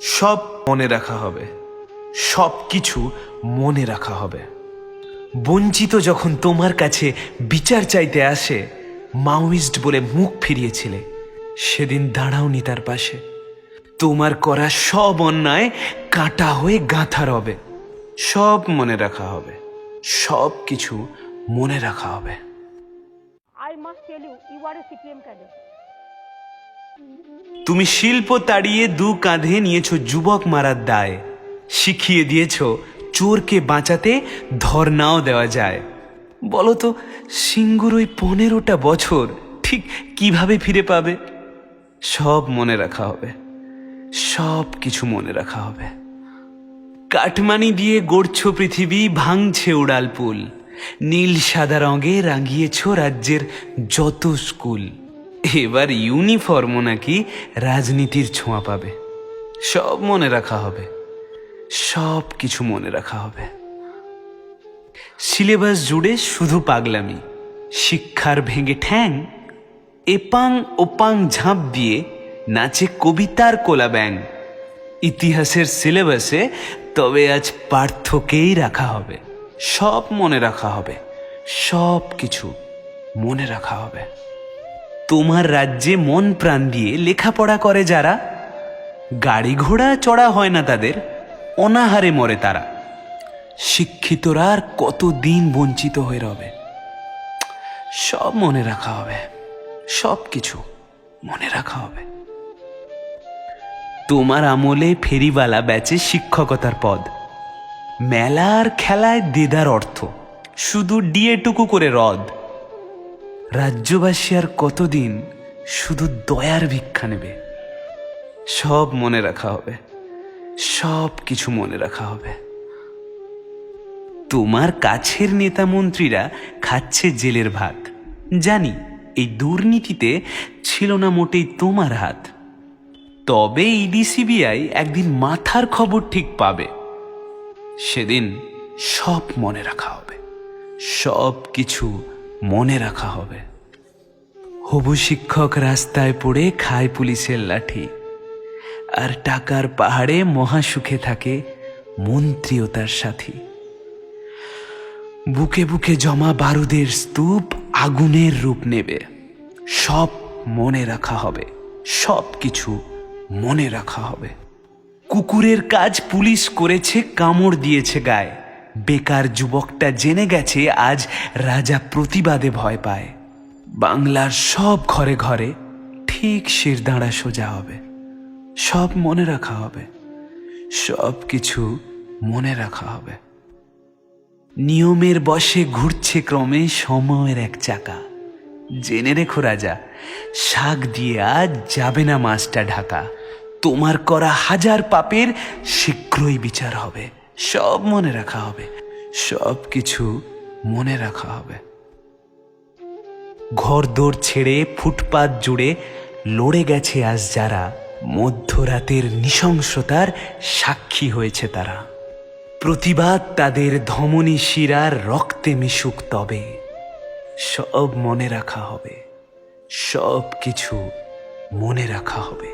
সব মনে রাখা হবে, সব কিছু মনে রাখা হবে। বঞ্চিত যখন তোমার কাছে বিচার চাইতে আসে, মাওয়িস্ট বলে মুখ ফিরিয়েছিলে, সেদিন দাঁড়াওনি তার পাশে। তোমার করা সব অন্যায় কাঁটা হয়ে গাঁথা রবে। সব মনে রাখা হবে, সব কিছু মনে রাখা হবে। I must tell you, you are a CPM cadet. তুমি শিল্প তাড়িয়ে দু কাঁধে নিয়েছ যুবক মারার দায়, শিখিয়ে দিয়েছ চোরকে বাঁচাতে ধর্নাও দেওয়া যায়। বলো তো, সিঙ্গুর ওই 15টা বছর ঠিক কিভাবে ফিরে পাবে? সব মনে রাখা হবে, সব কিছু মনে রাখা হবে। কাটমানি দিয়ে গড়ছ পৃথিবী, ভাঙছে উড়াল পুল, নীল সাদা রঙে রাঙিয়েছ রাজ্যের যত স্কুল। এবার ইউনিফর্মও নাকি রাজনীতির ছোঁয়া পাবে। সব মনে রাখা হবে, সব কিছু মনে রাখা হবে। সিলেবাস জুড়ে শুধু পাগলামি, শিক্ষার ভেঙে ঠ্যাং, এপাং ওপাং ঝাঁপ দিয়ে নাচে কবিতার কোলা ব্যাং। ইতিহাসের সিলেবাসে তবে আজ পার্থকেই রাখা হবে। সব মনে রাখা হবে, সব কিছু মনে রাখা হবে। তোমার রাজ্যে মন প্রাণ দিয়ে লেখাপড়া করে যারা, গাড়ি ঘোড়া চড়া হয় না তাদের, অনাহারে মরে তারা। শিক্ষিতরা আর কতদিন বঞ্চিত হয়ে রবে। সব মনে রাখা হবে, সব কিছু মনে রাখা হবে। তোমার আমলে ফেরিওয়ালা ব্যাচে শিক্ষকতার পদ, মেলার খেলায় দেদার অর্থ, শুধু ডিএটুকু করে হ্রদ। রাজ্যবাসী আর কতদিন শুধু দয়ার ভিক্ষা নেবে। সব মনে রাখা হবে, সব কিছু মনে রাখা হবে। তোমার কাছের নেতা মন্ত্রীরা খাচ্ছে জেলের ভাত, জানি এই দুর্নীতিতে ছিল না মোটেই তোমার হাত। তবে ইডি সিবিআই একদিন মাথার খবর ঠিক পাবে। সেদিন সব মনে রাখা হবে, সব কিছু মনে রাখা হবে। হবু শিক্ষক রাস্তায় পড়ে খায় পুলিশের লাঠি, আর টাকার পাহাড়ে মহাসুখে থাকে মন্ত্রীও তার সাথী। বুকে বুকে জমা বারুদের স্তূপ আগুনের রূপ নেবে। সব মনে রাখা হবে, সব কিছু মনে রাখা হবে। কুকুরের কাজ পুলিশ করেছে, কামড় দিয়েছে গায়ে। বেকার যুবকটা জেনে গেছে আজ রাজা প্রতিবাদে ভয় পায়। বাংলার সব ঘরে ঘরে ঠিক শিরদাঁড়া সোজা হবে। সব মনে রাখা হবে, সব কিছু মনে রাখা হবে। নিয়মের বশে ঘুরছে ক্রমে সময়ের এক চাকা। জেনে রেখো রাজা, শাক দিয়ে আজ যাবে না মাছটা ঢাকা। তোমার করা হাজার পাপের শীঘ্রই বিচার হবে। সব মনে রাখা হবে, সব কিছু মনে রাখা হবে। ঘরদোর ছেড়ে ফুটপাত জুড়ে লড়ে গেছে আজ যারা, মধ্যরাতের নৃশংসতার সাক্ষী হয়েছে তারা। প্রতিবাদ তাদের ধমনী শিরার রক্তে মিশুক তবে। সব মনে রাখা হবে, সব কিছু মনে রাখা হবে।